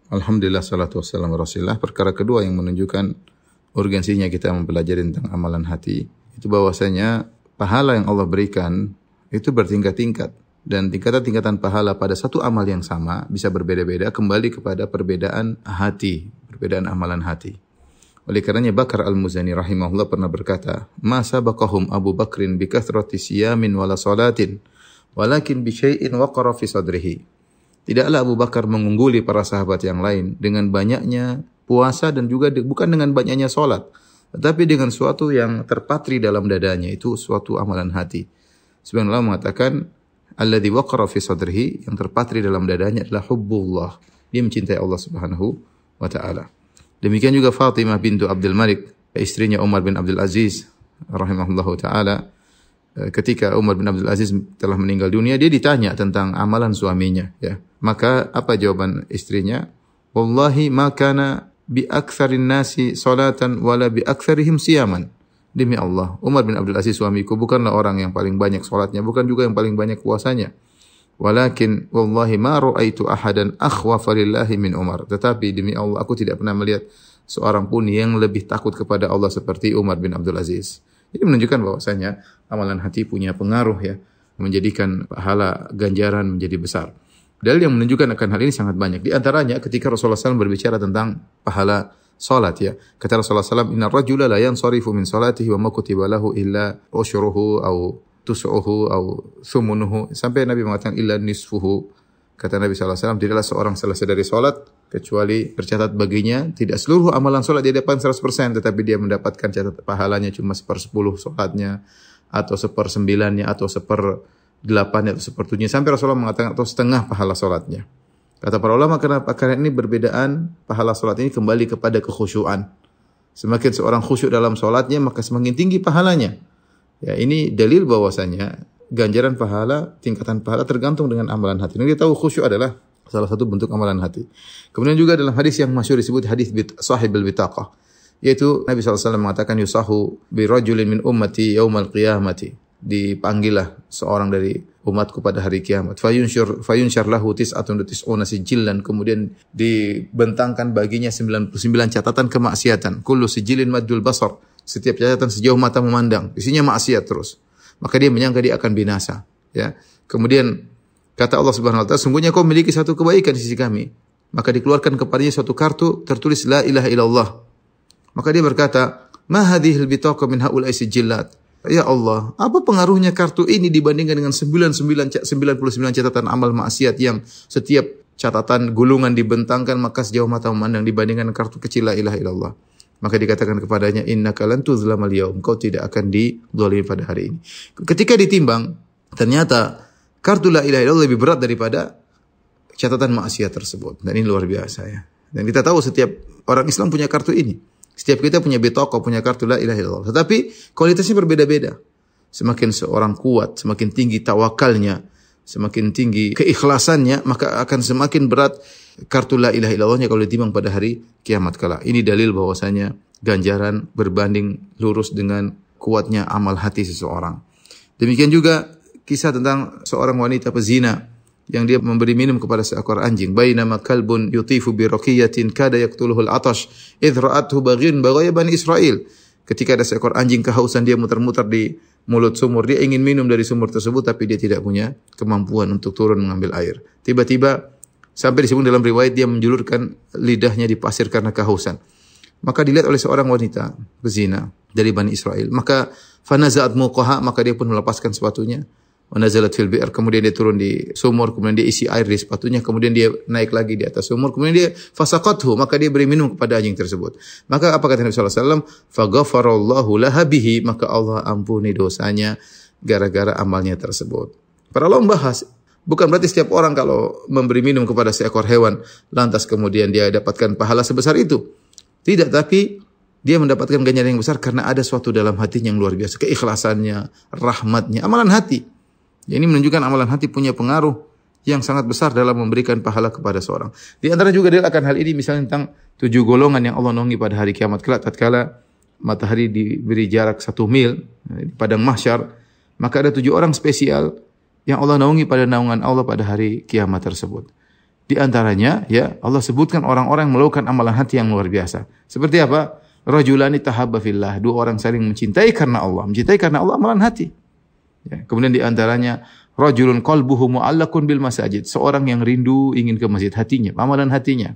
Alhamdulillah, salatu wassalamu ala Rasulillah. Perkara kedua yang menunjukkan urgensinya kita mempelajari tentang amalan hati, itu bahwasanya pahala yang Allah berikan itu bertingkat-tingkat. Dan tingkatan-tingkatan pahala pada satu amal yang sama bisa berbeda-beda kembali kepada perbedaan hati, perbedaan amalan hati. Oleh karenanya Bakar Al-Muzani rahimahullah pernah berkata, "Ma sabaqahum Abu Bakrin bi kathrati siyamin wala salatin, walakin bi syai'in waqara fi sadrihi." Tidaklah Abu Bakar mengungguli para sahabat yang lain dengan banyaknya puasa dan juga bukan dengan banyaknya solat, tetapi dengan suatu yang terpatri dalam dadanya, itu suatu amalan hati. Sebagian Allah mengatakan, alladzi waqara fi sadrihi, yang terpatri dalam dadanya adalah hubbullah. Dia mencintai Allah Subhanahu wa taala. Demikian juga Fatimah bintu Abdul Malik, istrinya Umar bin Abdul Aziz rahimahullahu taala. Ketika Umar bin Abdul Aziz telah meninggal dunia, dia ditanya tentang amalan suaminya, ya. Maka apa jawaban istrinya? Wallahi ma kana bi aktsarin nasi salatan wala bi aktsarihim siyaman. Demi Allah, Umar bin Abdul Aziz suamiku bukanlah orang yang paling banyak salatnya, bukan juga yang paling banyak puasanya. Walakin wallahi ma ra'aitu ahadan akhwafa lillahi min Umar. Tetapi demi Allah, aku tidak pernah melihat seorang pun yang lebih takut kepada Allah seperti Umar bin Abdul Aziz. Ini menunjukkan bahwasanya amalan hati punya pengaruh, ya, menjadikan pahala ganjaran menjadi besar. Dalil yang menunjukkan akan hal ini sangat banyak. Di antaranya ketika Rasulullah SAW berbicara tentang pahala salat, ya. Kata Rasulullah SAW, "Inna rajula la yansarifu min salatihi wa ma kutiba lahu illa usyruhu au tus'uhu au thumunuhu." Sampai Nabi mengatakan illa nisfuhu. Kata Nabi SAW, tidaklah seorang selesai dari salat kecuali tercatat baginya tidak seluruh amalan salat dia dapat 100%, tetapi dia mendapatkan catat pahalanya cuma 1/10 salatnya, atau 1/9-nya, atau 1/8-nya, atau 1/7-nya, sampai Rasulullah mengatakan atau setengah pahala salatnya. Kata para ulama, kenapa? Karena ini berbedaan pahala salat ini kembali kepada kekhusyuan. Semakin seorang khusyuk dalam salatnya, maka semakin tinggi pahalanya. Ya, ini dalil bahwasanya ganjaran pahala, tingkatan pahala tergantung dengan amalan hati. Nah, kita tahu khusyuk adalah salah satu bentuk amalan hati. Kemudian juga dalam hadis yang masyhur disebut hadis sahibul bitaqah, yaitu Nabi SAW mengatakan, yusahu bi rajulin min ummati yaumal qiyamati. Dipanggillah seorang dari umatku pada hari kiamat. Fayunsyar lahu tis'atun tis'una sijillan. Kemudian dibentangkan baginya 99 catatan kemaksiatan. Kullu sijilin maddul basar. Setiap catatan sejauh mata memandang. Isinya maksiat terus. Maka dia menyangka dia akan binasa, ya. Kemudian kata Allah Subhanahu wa taala, sungguhnya kau memiliki satu kebaikan di sisi kami. Maka dikeluarkan kepadanya suatu kartu tertulis la ilaha illallah. Maka dia berkata, ma hadhil bitaqah min haula'i sijillat. Ya Allah, apa pengaruhnya kartu ini dibandingkan dengan 99 catatan amal maksiat yang setiap catatan gulungan dibentangkan maka sejauh mata memandang, dibandingkan kartu kecil la ilaha illallah. Maka dikatakan kepadanya, innaka lan tuzlamal yaum, kau tidak akan dizalimi pada hari ini. Ketika ditimbang, ternyata kartu la ilaha illallah lebih berat daripada catatan maksiat tersebut. Dan ini luar biasa, ya. Dan kita tahu setiap orang Islam punya kartu ini. Setiap kita punya bitaqah, punya kartu la ilaha illallah. Tetapi kualitasnya berbeda-beda. Semakin seorang kuat, semakin tinggi tawakalnya, semakin tinggi keikhlasannya, maka akan semakin berat kartu la ilaha illallahnya kalau ditimbang pada hari kiamat kala. Ini dalil bahwasanya ganjaran berbanding lurus dengan kuatnya amal hati seseorang. Demikian juga kisah tentang seorang wanita pezina yang dia memberi minum kepada seekor anjing. Bainama kalbun yutifu bi raqiyatin kada yaqtuluhu al-atash idh ra'athu baghin baghaya bani Israil. Ketika ada seekor anjing kehausan, dia muter-muter di mulut sumur. Dia ingin minum dari sumur tersebut, tapi dia tidak punya kemampuan untuk turun mengambil air. Tiba-tiba sampai disebut dalam riwayat dia menjulurkan lidahnya di pasir karena kehausan. Maka dilihat oleh seorang wanita bezina dari Bani Israel. Maka fanaza'at muqaha, maka dia pun melepaskan sepatunya. Wanazalat fil bi'r, kemudian dia turun di sumur, kemudian dia isi air di sepatunya, kemudian dia naik lagi di atas sumur, kemudian dia fasaqathu, maka dia beri minum kepada anjing tersebut. Maka apa kata Nabi sallallahu alaihi wasallam? Faghafarallahu laha bihi, maka Allah ampuni dosanya gara-gara amalnya tersebut. Para ulama membahas, bukan berarti setiap orang kalau memberi minum kepada seekor hewan lantas kemudian dia dapatkan pahala sebesar itu. Tidak, tapi dia mendapatkan ganjaran yang besar karena ada suatu dalam hatinya yang luar biasa, keikhlasannya, rahmatnya, amalan hati. Ini menunjukkan amalan hati punya pengaruh yang sangat besar dalam memberikan pahala kepada seorang. Di antara juga dia akan hal ini misalnya tentang 7 golongan yang Allah naungi pada hari kiamat kelak tatkala matahari diberi jarak 1 mil di padang mahsyar, maka ada 7 orang spesial yang Allah naungi pada naungan Allah pada hari kiamat tersebut. Di antaranya ya Allah sebutkan orang-orang yang melakukan amalan hati yang luar biasa. Seperti apa? Rajulani tahabba fillah, dua orang saling mencintai karena Allah. Mencintai karena Allah amalan hati. Ya, kemudian di antaranya rajulun qalbuhu mu'allaqun bil masajid, seorang yang rindu ingin ke masjid, hatinya, amalan hatinya.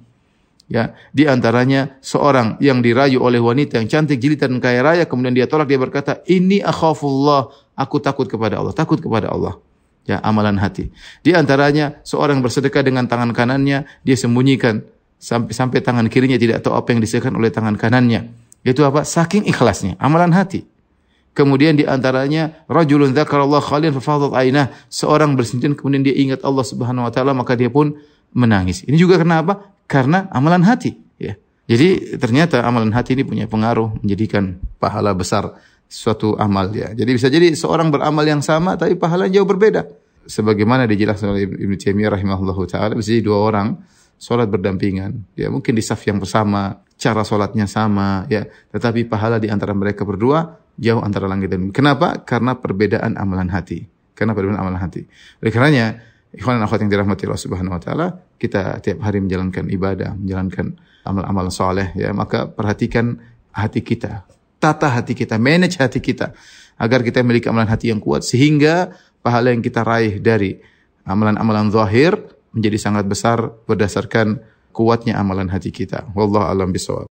Ya, di antaranya seorang yang dirayu oleh wanita yang cantik, jelita dan kaya raya, kemudian dia tolak, dia berkata, "Inni akhafullah," aku takut kepada Allah, takut kepada Allah. Ya, amalan hati. Di antaranya seorang bersedekah dengan tangan kanannya, dia sembunyikan sampai tangan kirinya tidak tahu apa yang disediakan oleh tangan kanannya. Itu apa? Saking ikhlasnya, amalan hati. Kemudian di antaranya rajulun dzakarallaha khalian fa fadat ainah, seorang bersentuhan kemudian dia ingat Allah Subhanahu wa taala maka dia pun menangis. Ini juga kenapa? Karena amalan hati, ya. Jadi ternyata amalan hati ini punya pengaruh menjadikan pahala besar suatu amal, ya. Jadi bisa jadi seorang beramal yang sama tapi pahalanya jauh berbeda. Sebagaimana dijelaskan oleh Ibnu Taimiyah rahimahullahu taala, bisa jadi dua orang salat berdampingan, ya mungkin di saf yang bersama, cara salatnya sama, ya, tetapi pahala di antara mereka berdua jauh antara langit dan bumi. Kenapa? Karena perbedaan amalan hati. Karena perbedaan amalan hati. Oleh karenanya, ikhwan dan akhwat yang dirahmati Allah Subhanahu wa taala, kita tiap hari menjalankan ibadah, menjalankan amal-amal saleh, ya, maka perhatikan hati kita. Tata hati kita, manage hati kita agar kita memiliki amalan hati yang kuat sehingga pahala yang kita raih dari amalan-amalan zahir menjadi sangat besar berdasarkan kuatnya amalan hati kita. Wallahu a'lam bishawab.